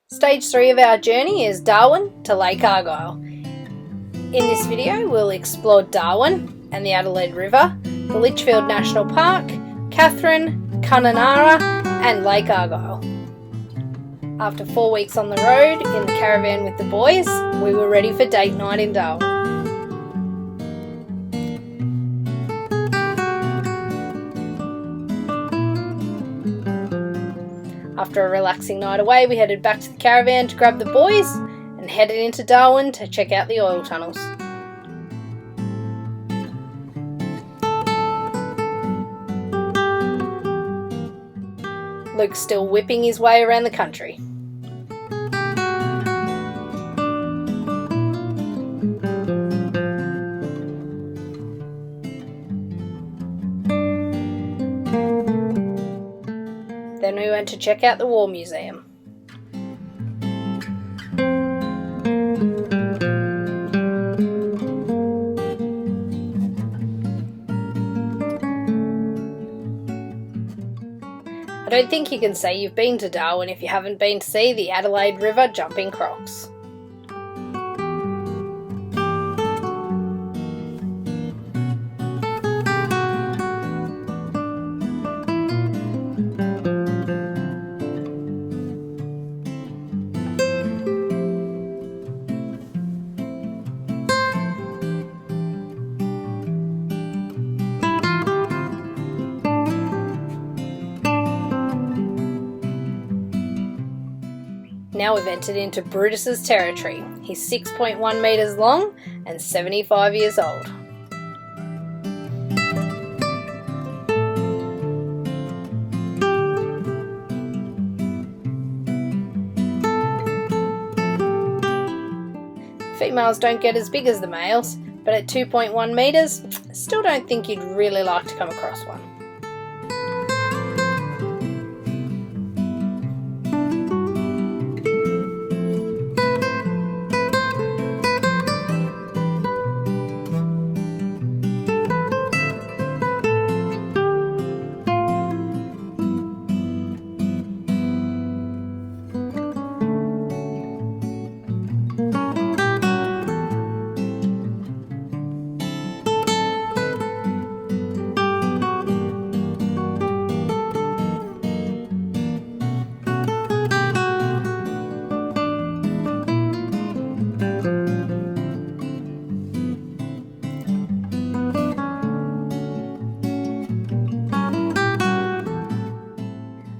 Stage 3 of our journey is Darwin to Lake Argyle. In this video we'll explore Darwin and the Adelaide River, the Litchfield National Park, Katherine, Kununurra and Lake Argyle. After 4 weeks on the road in the caravan with the boys, we were ready for date night in Darwin. After a relaxing night away, we headed back to the caravan to grab the boys and headed into Darwin to check out the oil tunnels. Luke's still whipping his way around the country. Then we went to check out the War Museum. I don't think you can say you've been to Darwin if you haven't been to see the Adelaide River jumping crocs. Now we've entered into Brutus's territory. He's 6.1 metres long and 75 years old. Females don't get as big as the males, but at 2.1 metres, I still don't think you'd really like to come across one.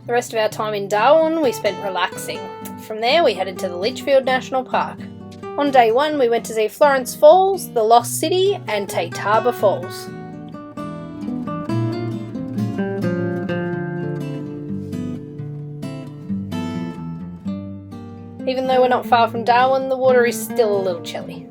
The rest of our time in Darwin we spent relaxing. From there we headed to the Litchfield National Park. On day 1 we went to see Florence Falls, the Lost City and Tate Harbour Falls. Even though we're not far from Darwin, the water is still a little chilly.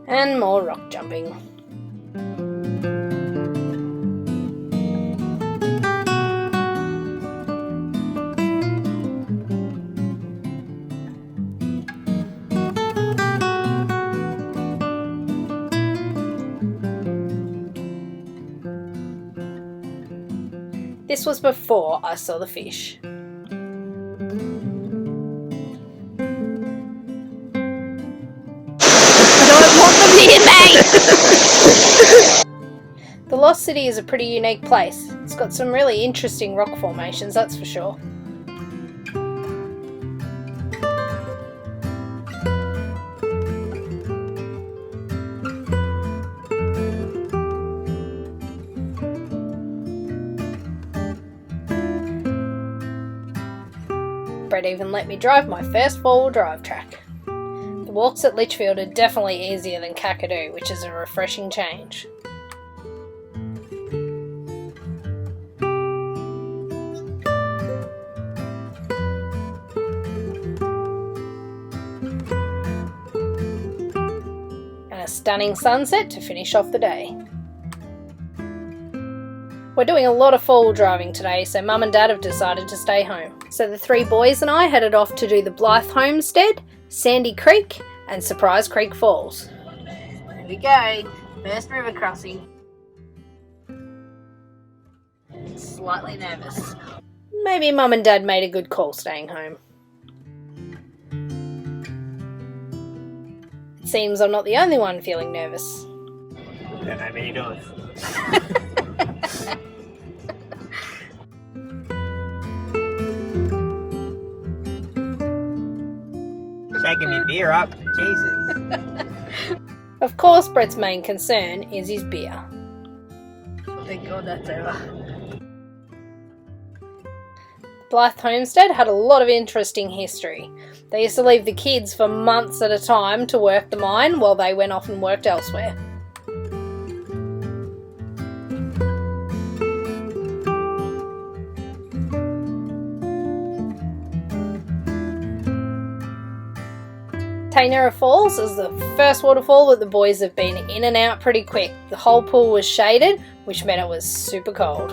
And more rock jumping. This was before I saw the fish. The Lost City is a pretty unique place. It's got some really interesting rock formations, that's for sure. Brett even let me drive my first 4-wheel drive track. The walks at Litchfield are definitely easier than Kakadu, which is a refreshing change. a stunning sunset to finish off the day. We're doing a lot of four-wheel driving today, so Mum and Dad have decided to stay home. So the three boys and I headed off to do the Blythe Homestead, Sandy Creek and Surprise Creek Falls. Here we go, first river crossing. Slightly nervous. Maybe Mum and Dad made a good call staying home. It seems I'm not the only one feeling nervous. Don't know many doors. Shaking my beer up, Jesus. Of course, Brett's main concern is his beer. Thank God that's over. Blythe Homestead had a lot of interesting history. They used to leave the kids for months at a time to work the mine while they went off and worked elsewhere. Tainera Falls is the first waterfall that the boys have been in and out pretty quick. The whole pool was shaded, which meant it was super cold.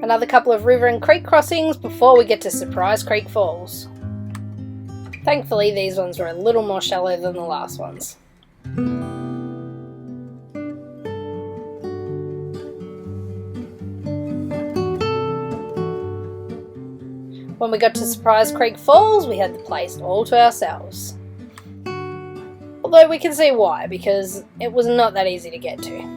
Another couple of river and creek crossings before we get to Surprise Creek Falls. Thankfully, these ones were a little more shallow than the last ones. When we got to Surprise Creek Falls, we had the place all to ourselves. Although we can see why, because it was not that easy to get to.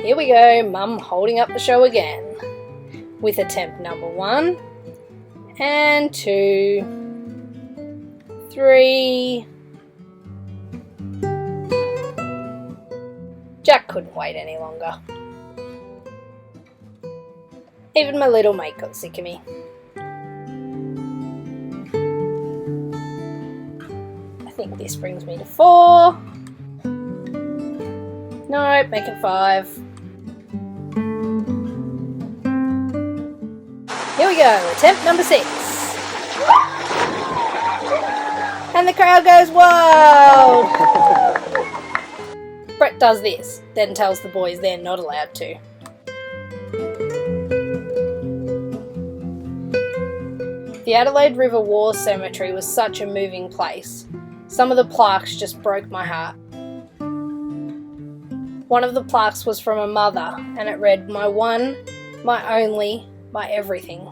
Here we go, Mum holding up the show again, with attempt number 1, and 2, 3. Jack couldn't wait any longer. Even my little mate got sick of me. I think this brings me to 4. No, make it 5. Here we go, attempt number 6. And the crowd goes wild! Brett does this, then tells the boys they're not allowed to. The Adelaide River War Cemetery was such a moving place. Some of the plaques just broke my heart. One of the plaques was from a mother, and it read, "My one, my only, my everything."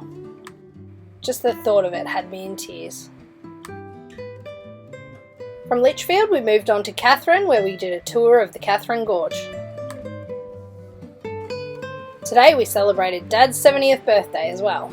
Just the thought of it had me in tears. From Litchfield we moved on to Katherine, where we did a tour of the Katherine Gorge. Today we celebrated Dad's 70th birthday as well.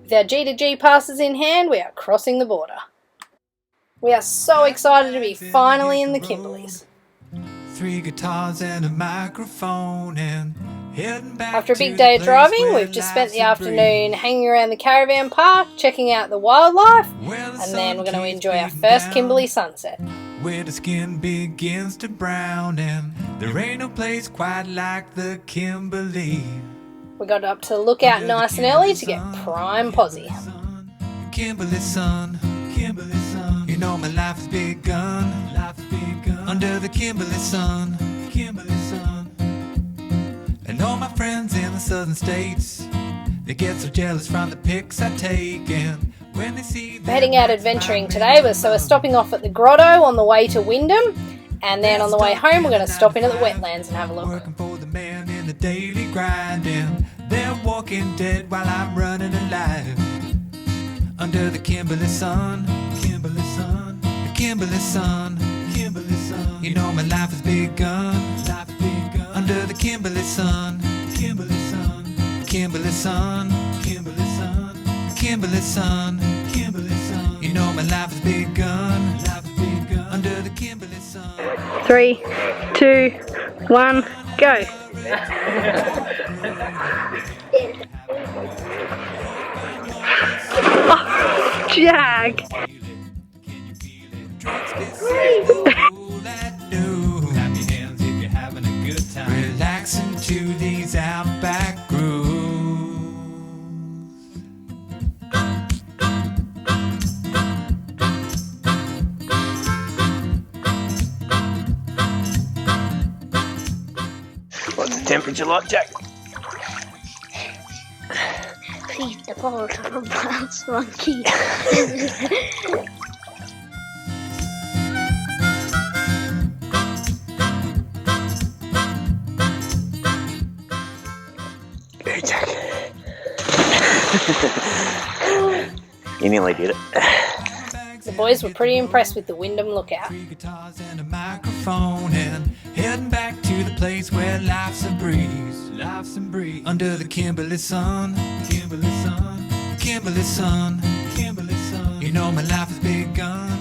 With our G2G passes in hand, we are crossing the border. We are so excited to be finally in the Kimberleys. 3 guitars and a microphone and heading back. After a big day of driving, we've just spent the afternoon hanging around the caravan park, checking out the wildlife, and then we're going to enjoy our first Kimberley sunset. Where the skin begins to brown and there ain't no place quite like the Kimberley. We got up to the lookout nice and early to get prime posse. Kimberley sun, Kimberley sun. You know my life has begun, under the Kimberley sun, Kimberley sun. And all my friends in the southern states, they get so jealous from the pics I take, and when they see we're heading out adventuring today, so we're stopping off at the grotto on the way to Wyndham, and then on the way home we're going to stop into the wetlands and have a look. Working for the man in the daily grind, and they're walking dead while I'm running alive. Under the Kimberley sun, Kimberley sun, the Kimberley sun, Kimberley sun. You know my life has begun, under the Kimberley sun, Kimberley sun, Kimberley sun, Kimberley sun, Kimberley sun, Kimberley sun. You know my life has begun, under the Kimberley sun. 3, 2, 1, go. Oh, Jag. Relaxing to these outback grooves. What's the temperature like, Jack? Feed the ball to the bounce monkey. Hey, Jack. You nearly did it. The boys were pretty impressed with the Wyndham lookout. 3 guitars and a microphone and heading back to the place where life's a breeze, under the Kimberley sun, Kimberley sun, Kimberley sun, Kimberley sun. You know my life has begun.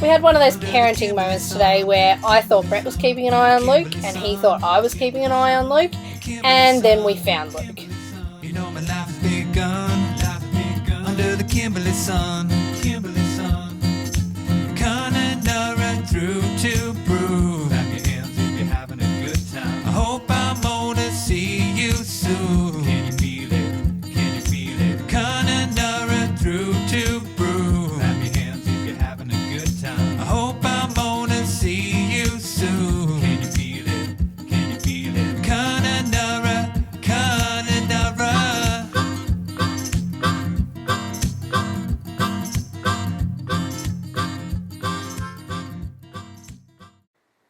We had one of those parenting moments today where I thought Brett was keeping an eye on Luke and he thought I was keeping an eye on Luke, and then we found Luke. You know my life has begun, under the Kimberley sun, Kimberley sun. Conanura through to brew. Clap your hands if you're having a good time. I hope I'm gonna see you soon. Can you feel it? Can you feel it? Conanura through to brew. Clap your hands if you're having a good time. I hope I'm gonna see you soon. Can you feel it? Can you feel it? Conanura, Conanura.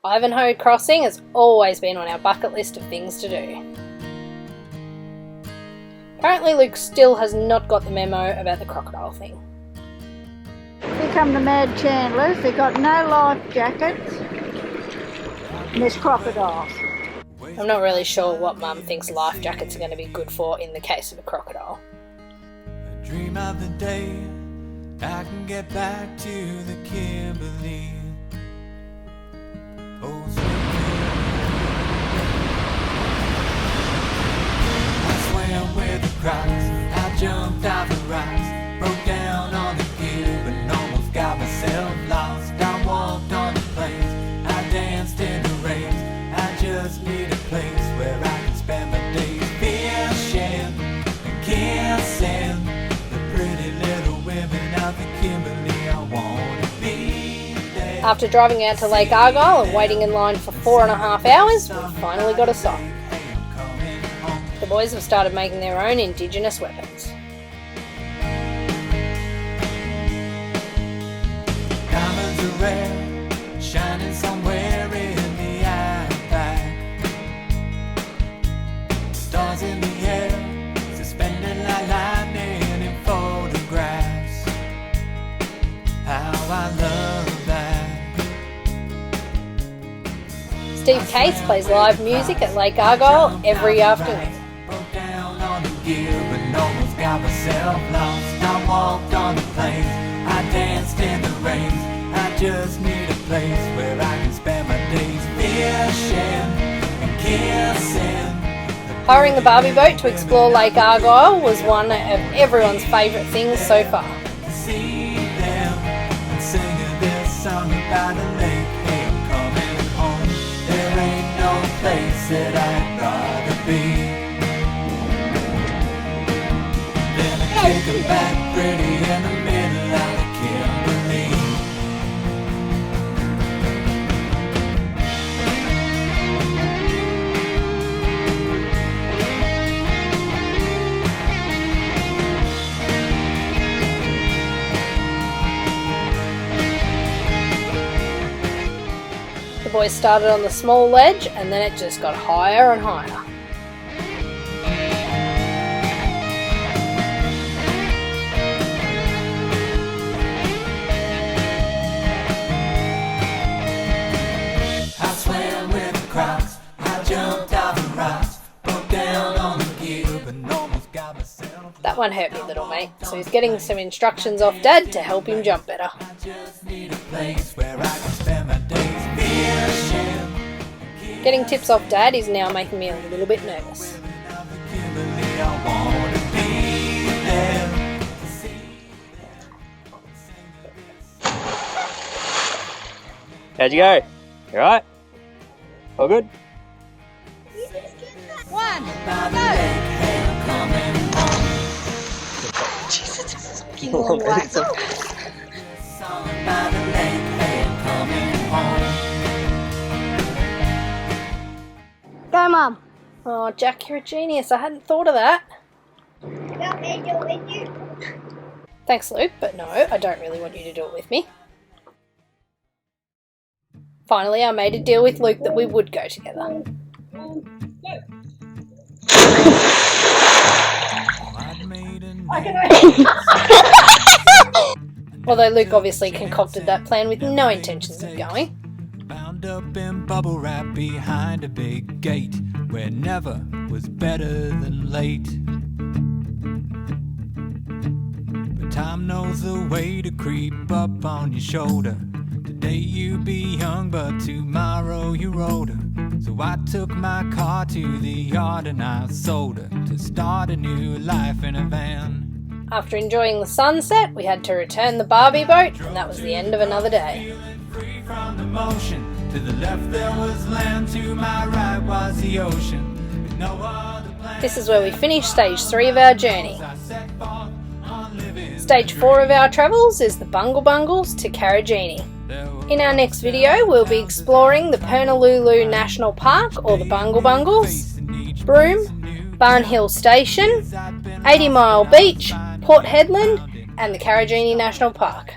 Ivanhoe Crossing has always been on our bucket list of things to do. Apparently Luke still has not got the memo about the crocodile thing. Here come the mad Chandlers. They've got no life jackets. And there's crocodiles. I'm not really sure what Mum thinks life jackets are going to be good for in the case of a crocodile. A dream of the day I can get back to the Kimberley. Oh, sweet I swam with the crocs, I jumped off the rocks, broke down on the gear, but almost got myself lost. I walked on the plains, I danced in the rain. I just need a place where I can spend my days fishing and kissing the pretty little women of the Kimberley. I wanna be there. After driving out to Lake Argyle and waiting in line for 4.5 hours, we finally got a stop. The boys have started making their own indigenous weapons. Diamonds are rare, shining somewhere in the outback. Stars in the air, suspended like lightning in photographs. How I love that. Steve Case plays live music at Lake Argyle every afternoon. Broke down on the gear, but almost got myself lost. I walked on the plains, I danced in the rain. I just need a place where I can spend my days fishing and kissing. Hiring the Barbie boat to explore Lake Argyle was one of everyone's favourite things so far. To see them and singing this song about a lake. Hey, I'm coming home. There ain't no place that I'd rather be. Then I kick 'em back pretty in the middle of the Kimberley. The boys started on the small ledge and then it just got higher and higher. I swam with the crowds, I jumped off the rocks, broke down on the gear, but almost got myself. That one hurt me, little mate, so he's getting some instructions off Dad to help him jump better. I just need a place where I can spend my days fishing. Getting tips off Dad is now making me a little bit nervous. Kimberley, I wanna be there. How'd you go? You alright? All good? One, By the lake, hey, I'm coming home. Song by the lake, hey, I'm coming home. go, Mum. Oh, Jack, you're a genius. I hadn't thought of that. Thanks, Luke, but no, I don't really want you to do it with me. Finally, I made a deal with Luke that we would go together. Although Luke obviously concocted that plan with no intentions of going. Bound up in bubble wrap behind a big gate where never was better than late. But time knows the way to creep up on your shoulder. Today you be young, but tomorrow you're older. So I took my car to the yard and I sold her to start a new life in a van. After enjoying the sunset, we had to return the Barbie boat, and that was the end of another day. Free from the motion. To the left there was land, to my right was the ocean. With no other plan. This is where we finish stage 3 of our journey. I set forth on living. Stage 4 of our travels is the Bungle Bungles to Carragini. In our next video, we'll be exploring the Purnalulu National Park, or the Bungle Bungles, Broome, Barn Hill Station, 80 Mile Beach, Port Hedland, and the Carragini National Park.